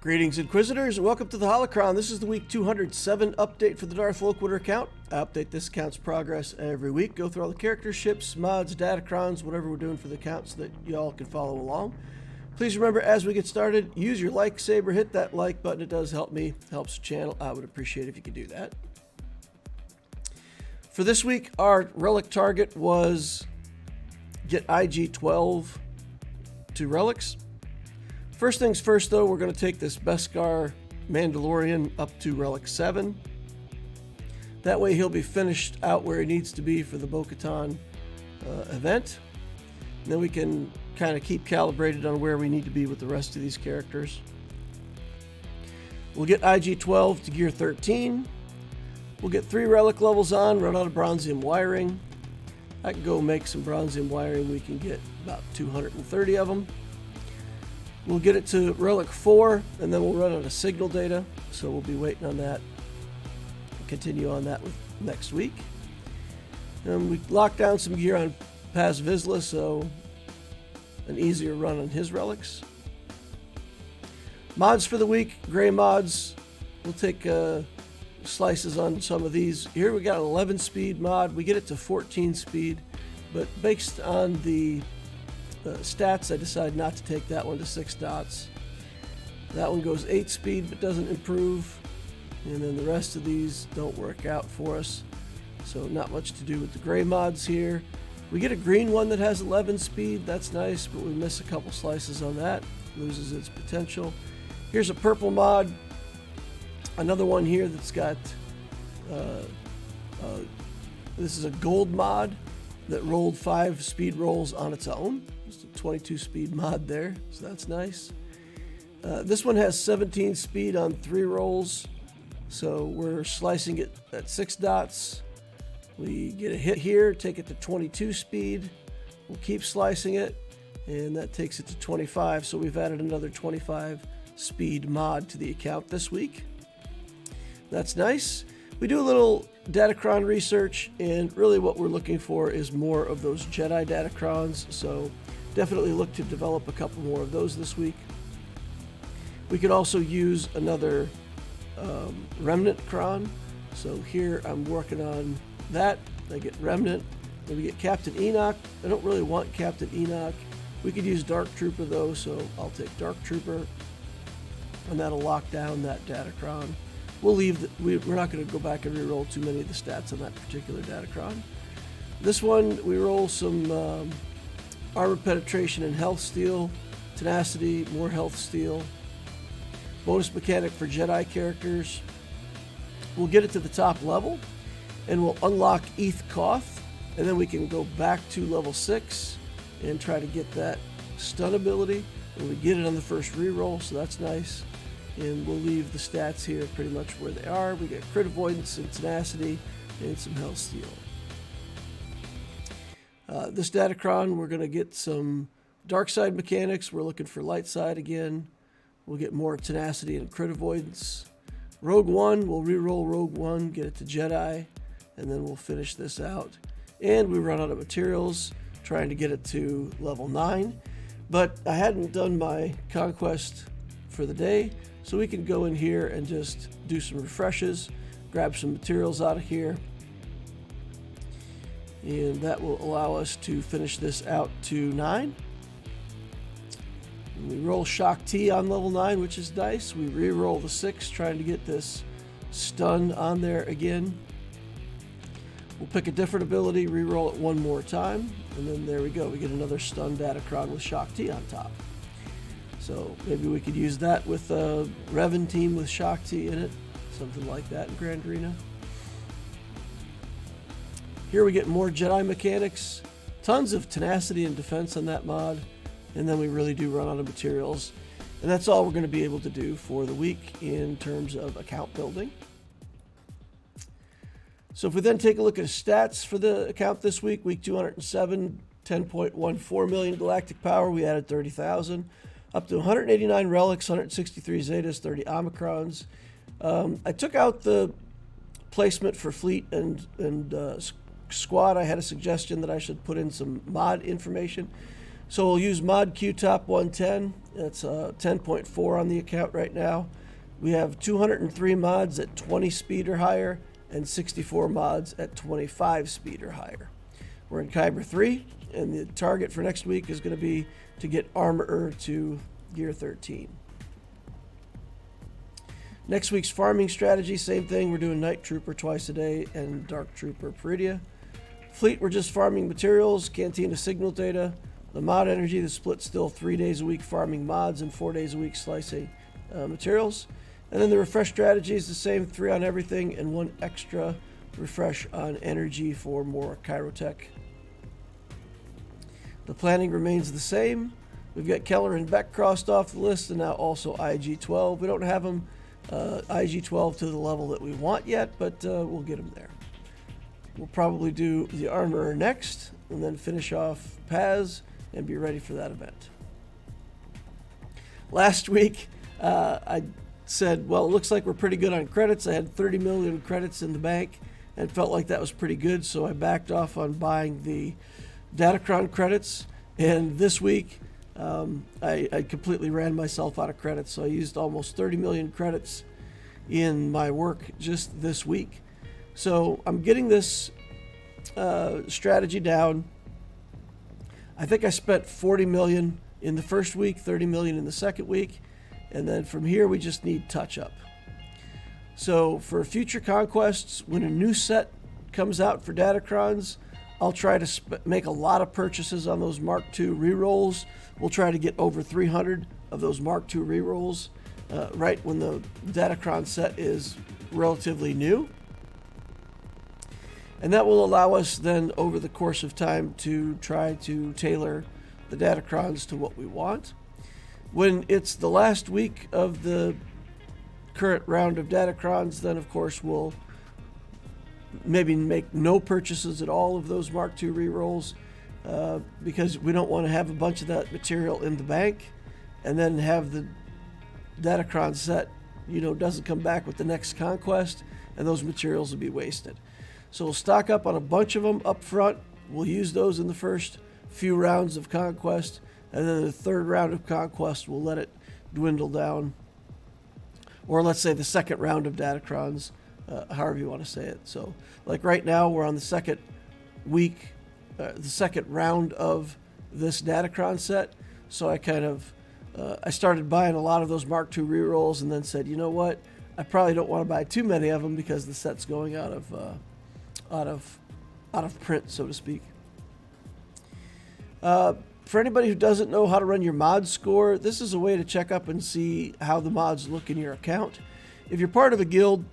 Greetings, Inquisitors, and welcome to the Holocron. This is the week 207 update for the Darth Loquitur account. I update this account's progress every week, go through all the characters, ships, mods, Datacrons, whatever we're doing for the account so that y'all can follow along. Please remember, as we get started, use your like saber, hit that like button. It does help me, helps the channel. I would appreciate it if you could do that. For this week, our relic target was get IG-12 to relics. First things first, though, we're going to take this Beskar Mandalorian up to Relic 7. That way he'll be finished out where he needs to be for the Bo Katan event. And then we can kind of keep calibrated on where we need to be with the rest of these characters. We'll get IG-12 to Gear 13. We'll get 3 relic levels on, run out of bronzium wiring. I can go make some bronzium wiring. We can get about 230 of them. We'll get it to Relic 4, and then we'll run out of signal data, so we'll be waiting on that. Continue on that with next week. And we locked down some gear on Paz Vizsla, so an easier run on his relics. Mods for the week, gray mods. We'll take slices on some of these. Here we got an 11 speed mod. We get it to 14 speed, but based on the stats, I decided not to take that one to 6 dots. That one goes 8 speed but doesn't improve, and then the rest of these don't work out for us, so not much to do with the gray mods here. We get a green one that has 11 speed. That's nice, but we miss a couple slices on that. Loses its potential. Here's a purple mod, another one here that's got this is a gold mod that rolled 5 speed rolls on its own. Just a 22 speed mod there, so that's nice. This one has 17 speed on 3 rolls, so we're slicing it at 6 dots. We get a hit here, take it to 22 speed. We'll keep slicing it, and that takes it to 25, so we've added another 25 speed mod to the account this week. That's nice. We do a little Datacron research, and really what we're looking for is more of those Jedi Datacrons, so definitely look to develop a couple more of those this week. We could also use another Remnant Cron, so here I'm working on that. I get Remnant, then we get Captain Enoch. I don't really want Captain Enoch. We could use Dark Trooper though, so I'll take Dark Trooper, and that'll lock down that Datacron. We'll leave, we're not going to go back and reroll too many of the stats on that particular Datacron. This one, we roll some armor penetration and health steal, tenacity, more health steal, bonus mechanic for Jedi characters. We'll get it to the top level, and we'll unlock Eth Koth, and then we can go back to level 6 and try to get that stun ability. And we get it on the first reroll, so that's nice. And we'll leave the stats here pretty much where they are. We get crit avoidance and tenacity and some health steal. This Datacron, we're going to get some dark side mechanics. We're looking for light side again. We'll get more tenacity and crit avoidance. Rogue One, we'll re-roll Rogue One, get it to Jedi, and then we'll finish this out. And we run out of materials, trying to get it to level 9. But I hadn't done my Conquest for the day, so we can go in here and just do some refreshes, grab some materials out of here, and that will allow us to finish this out to 9. And we roll Shock T on level 9, which is nice. We re-roll the 6, trying to get this stun on there again. We'll pick a different ability, re-roll it one more time, and then there we go. We get another stun Datacron with Shock T on top. So maybe we could use that with a Revan team with Shock T in it, something like that in Grand Arena. Here we get more Jedi mechanics, tons of tenacity and defense on that mod, and then we really do run out of materials. And that's all we're going to be able to do for the week in terms of account building. So if we then take a look at stats for the account this week, week 207, 10.14 million galactic power, we added 30,000. Up to 189 relics, 163 zetas, 30 omicrons. I took out the placement for fleet and squad. I had a suggestion that I should put in some mod information. So we'll use mod Q top 110. That's 10.4 on the account right now. We have 203 mods at 20 speed or higher and 64 mods at 25 speed or higher. We're in Kyber 3, and the target for next week is going to be to get Armorer to Gear 13. Next week's farming strategy, same thing. We're doing Night Trooper twice a day and Dark Trooper Peridia. Fleet, we're just farming materials, Cantina signal data. The mod energy, the split's still 3 days a week farming mods and 4 days a week slicing materials. And then the refresh strategy is the same, 3 on everything and 1 extra refresh on energy for more Chirotech. The planning remains the same. We've got Keller and Beck crossed off the list, and now also IG-12. We don't have them IG-12 to the level that we want yet, but we'll get them there. We'll probably do the Armorer next, and then finish off Paz and be ready for that event. Last week, I said, well, it looks like we're pretty good on credits. I had 30 million credits in the bank and felt like that was pretty good, so I backed off on buying the Datacron credits. And this week, I completely ran myself out of credits, so I used almost 30 million credits in my work just this week. So I'm getting this strategy down. I think I spent 40 million in the first week, 30 million in the second week, and then from here we just need touch up. So for future conquests, when a new set comes out for Datacrons, I'll try to make a lot of purchases on those Mark II rerolls. We'll try to get over 300 of those Mark II rerolls right when the Datacron set is relatively new. And that will allow us then over the course of time to try to tailor the Datacrons to what we want. When it's the last week of the current round of Datacrons, then of course we'll maybe make no purchases at all of those Mark II rerolls because we don't want to have a bunch of that material in the bank and then have the Datacron set, doesn't come back with the next conquest, and those materials will be wasted. So we'll stock up on a bunch of them up front. We'll use those in the first few rounds of Conquest, and then the third round of Conquest, we'll let it dwindle down. Or let's say the second round of Datacrons, however you want to say it. So like right now, we're on the second week, the second round of this Datacron set. So I kind of, I started buying a lot of those Mark II rerolls and then said, you know what? I probably don't want to buy too many of them because the set's going out of print, so to speak. For anybody who doesn't know how to run your mod score, this is a way to check up and see how the mods look in your account. If you're part of a guild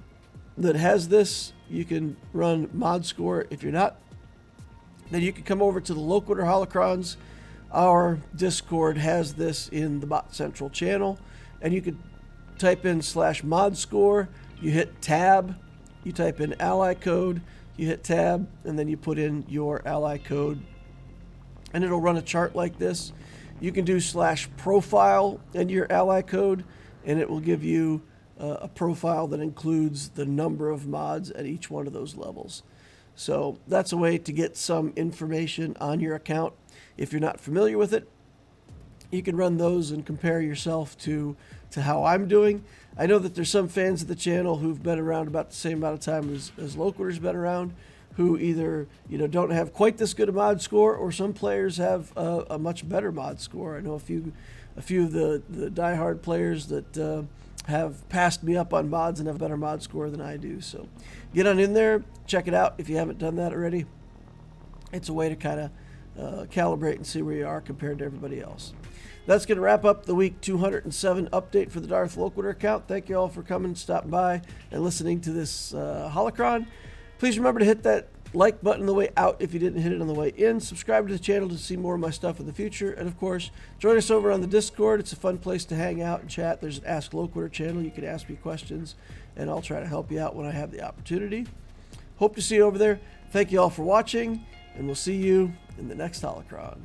that has this, you can run mod score. If you're not, then you can come over to the Loquitur Holocrons. Our Discord has this in the Bot Central channel, and you can type in /mod score, you hit tab, you type in ally code, you hit tab, and then you put in your ally code, and it'll run a chart like this. You can do /profile and your ally code, and it will give you a profile that includes the number of mods at each one of those levels. So that's a way to get some information on your account. If you're not familiar with it, you can run those and compare yourself to how I'm doing. I know that there's some fans of the channel who've been around about the same amount of time as Loquitur's been around, who either don't have quite this good a mod score, or some players have a much better mod score. I know a few of the diehard players that have passed me up on mods and have a better mod score than I do. So get on in there, check it out if you haven't done that already. It's a way to kind of calibrate and see where you are compared to everybody else. That's going to wrap up the week 207 update for the Darth Loquitur account. Thank you all for coming, stopping by, and listening to this holocron. Please remember to hit that like button on the way out if you didn't hit it on the way in. Subscribe to the channel to see more of my stuff in the future. And of course, join us over on the Discord. It's a fun place to hang out and chat. There's an Ask Loquitur channel. You can ask me questions, and I'll try to help you out when I have the opportunity. Hope to see you over there. Thank you all for watching, and we'll see you in the next holocron.